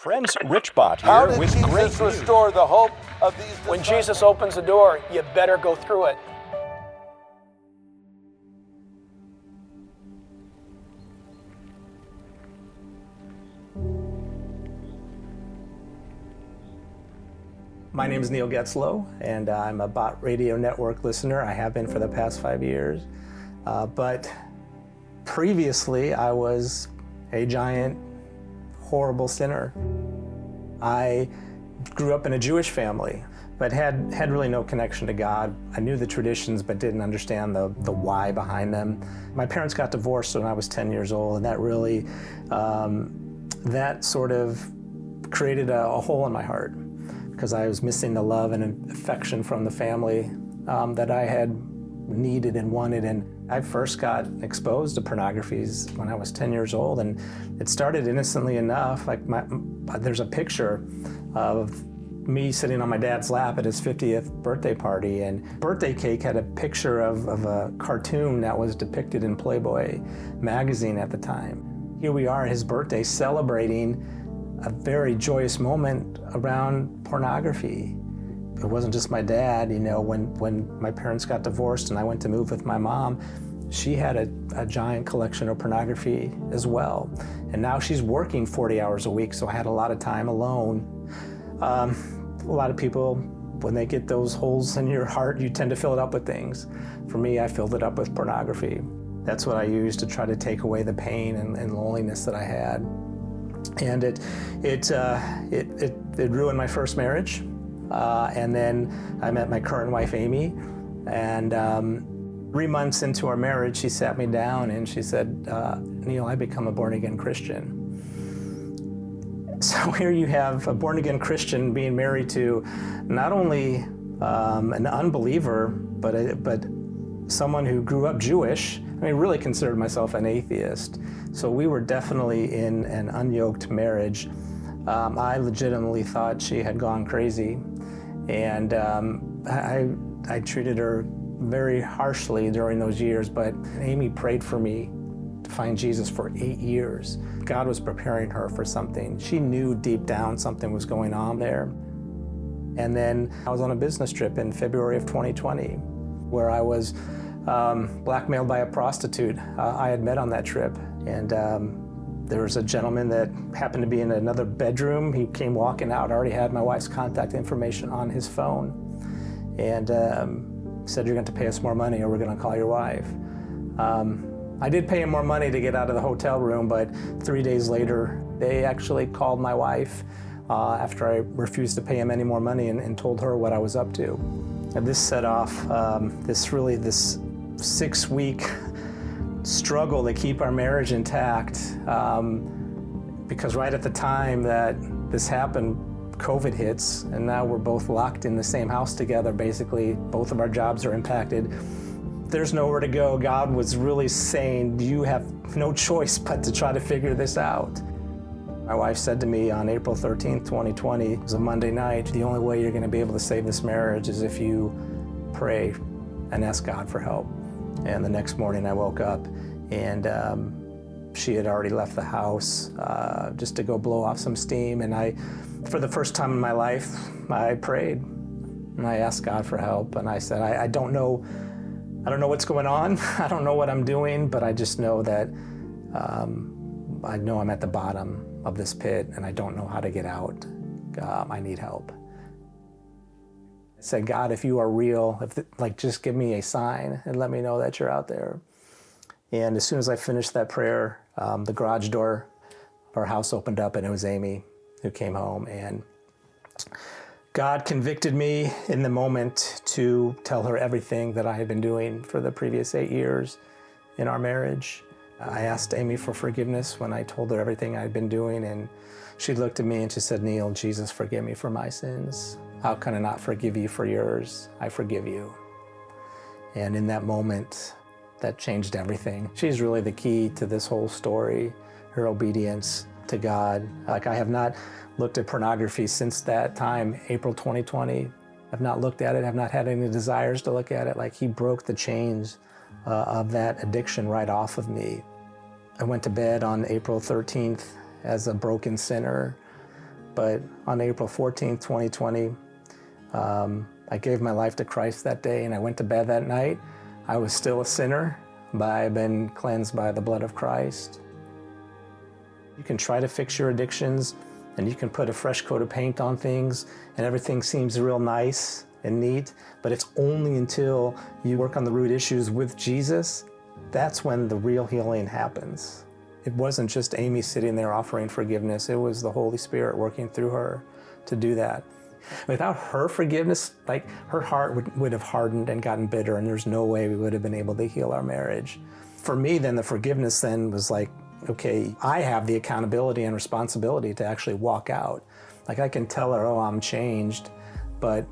Friends, Rich Bott How here did with great Jesus news. restore the hope of these disciples? When Jesus opens the door, you better go through it. My name is Neil Getzlow, and I'm a Bott Radio Network listener. I have been for the past 5 years. But previously, I was a giant, horrible sinner. I grew up in a Jewish family, but had really no connection to God. I knew the traditions, but didn't understand the why behind them. My parents got divorced when I was 10 years old, and that really, that sort of created a hole in my heart, because I was missing the love and affection from the family that I had needed and wanted. And I first got exposed to pornography when I was 10 years old, and it started innocently enough. Like there's a picture of me sitting on my dad's lap at his 50th birthday party, and birthday cake had a picture of a cartoon that was depicted in Playboy magazine at the time. Here we are at his birthday celebrating a very joyous moment around pornography. It wasn't just my dad, when my parents got divorced and I went to move with my mom, she had a giant collection of pornography as well. And now she's working 40 hours a week, so I had a lot of time alone. A lot of people, when they get those holes in your heart, you tend to fill it up with things. For me, I filled it up with pornography. That's what I used to try to take away the pain and loneliness that I had. And it ruined my first marriage. And then I met my current wife, Amy, and 3 months into our marriage, she sat me down and she said, Neil, I become a born-again Christian. So here you have a born-again Christian being married to not only an unbeliever, but someone who grew up Jewish. I mean, really considered myself an atheist. So we were definitely in an unyoked marriage. I legitimately thought she had gone crazy. And I treated her very harshly during those years, but Amy prayed for me to find Jesus for 8 years. God was preparing her for something. She knew deep down something was going on there. And then I was on a business trip in February of 2020, where I was blackmailed by a prostitute I had met on that trip. And there was a gentleman that happened to be in another bedroom. He came walking out, already had my wife's contact information on his phone, and said, you're going to pay us more money or we're going to call your wife. I did pay him more money to get out of the hotel room, but 3 days later, they actually called my wife after I refused to pay him any more money and told her what I was up to. And this set off this 6-week struggle to keep our marriage intact, because right at the time that this happened, COVID hits, and now we're both locked in the same house together. Basically, both of our jobs are impacted. There's nowhere to go. God was really saying, you have no choice but to try to figure this out. My wife said to me on April 13th, 2020, it was a Monday night, the only way you're going to be able to save this marriage is if you pray and ask God for help. And the next morning I woke up and she had already left the house just to go blow off some steam. And for the first time in my life, I prayed and I asked God for help. And I said, I don't know what's going on. I don't know what I'm doing, but I just know that I know I'm at the bottom of this pit and I don't know how to get out. I need help. I said, God, if you are real, just give me a sign and let me know that you're out there. And as soon as I finished that prayer, the garage door of our house opened up and it was Amy who came home. And God convicted me in the moment to tell her everything that I had been doing for the previous 8 years in our marriage. I asked Amy for forgiveness when I told her everything I'd been doing, and she looked at me and she said, Neil, Jesus, forgive me for my sins. How can I not forgive you for yours? I forgive you. And in that moment, that changed everything. She's really the key to this whole story, her obedience to God. I have not looked at pornography since that time, April 2020. I've not looked at it, I've not had any desires to look at it. He broke the chains of that addiction right off of me. I went to bed on April 13th as a broken sinner. but on April 14th, 2020, I gave my life to Christ that day, and I went to bed that night. I was still a sinner, but I've been cleansed by the blood of Christ. You can try to fix your addictions, and you can put a fresh coat of paint on things, and everything seems real nice and neat, but it's only until you work on the root issues with Jesus, that's when the real healing happens. It wasn't just Amy sitting there offering forgiveness, it was the Holy Spirit working through her to do that. Without her forgiveness, like, her heart would have hardened and gotten bitter, and there's no way we would have been able to heal our marriage. For me, then, the forgiveness then was like, okay, I have the accountability and responsibility to actually walk out. Like, I can tell her, oh, I'm changed, but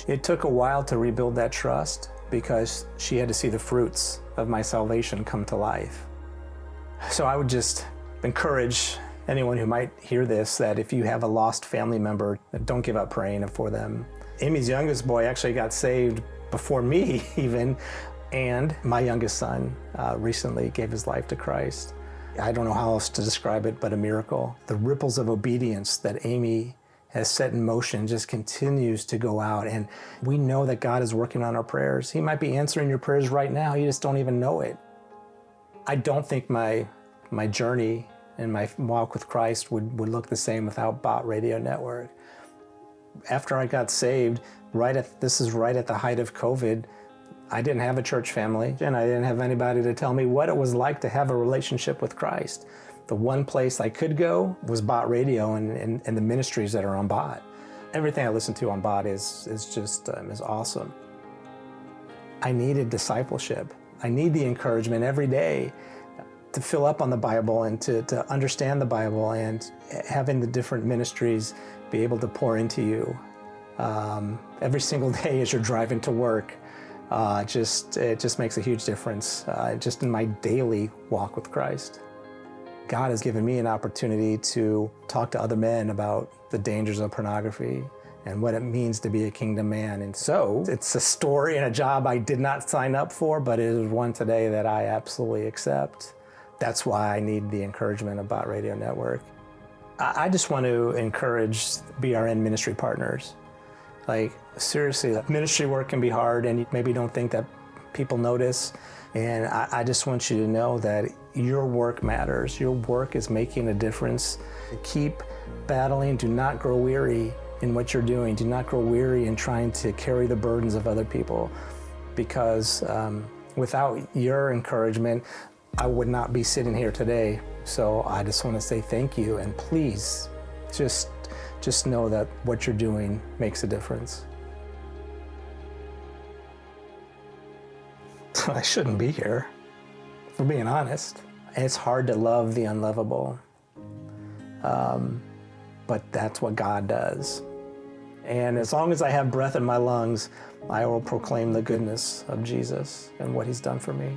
it took a while to rebuild that trust because she had to see the fruits of my salvation come to life. So I would just encourage anyone who might hear this that if you have a lost family member, don't give up praying for them. Amy's youngest boy actually got saved before me even, and my youngest son recently gave his life to Christ. I don't know how else to describe it but a miracle. The ripples of obedience that Amy has set in motion just continues to go out, and we know that God is working on our prayers. He might be answering your prayers right now, you just don't even know it. I don't think my journey and my walk with Christ would look the same without Bott Radio Network. After I got saved, this is right at the height of COVID, I didn't have a church family, and I didn't have anybody to tell me what it was like to have a relationship with Christ. The one place I could go was Bott Radio and the ministries that are on Bott. Everything I listen to on Bott is awesome. I needed discipleship. I need the encouragement every day to fill up on the Bible and to understand the Bible, and having the different ministries be able to pour into you every single day as you're driving to work. It just makes a huge difference just in my daily walk with Christ. God has given me an opportunity to talk to other men about the dangers of pornography and what it means to be a kingdom man. And so it's a story and a job I did not sign up for, but it is one today that I absolutely accept. That's why I need the encouragement of Bott Radio Network. I just want to encourage BRN ministry partners. Like, seriously, ministry work can be hard, and you maybe don't think that people notice. And I just want you to know that your work matters. Your work is making a difference. Keep battling. Do not grow weary in what you're doing. Do not grow weary in trying to carry the burdens of other people, because without your encouragement, I would not be sitting here today. So I just want to say thank you, and please just know that what you're doing makes a difference. I shouldn't be here, for being honest. It's hard to love the unlovable, but that's what God does. And as long as I have breath in my lungs, I will proclaim the goodness of Jesus and what he's done for me.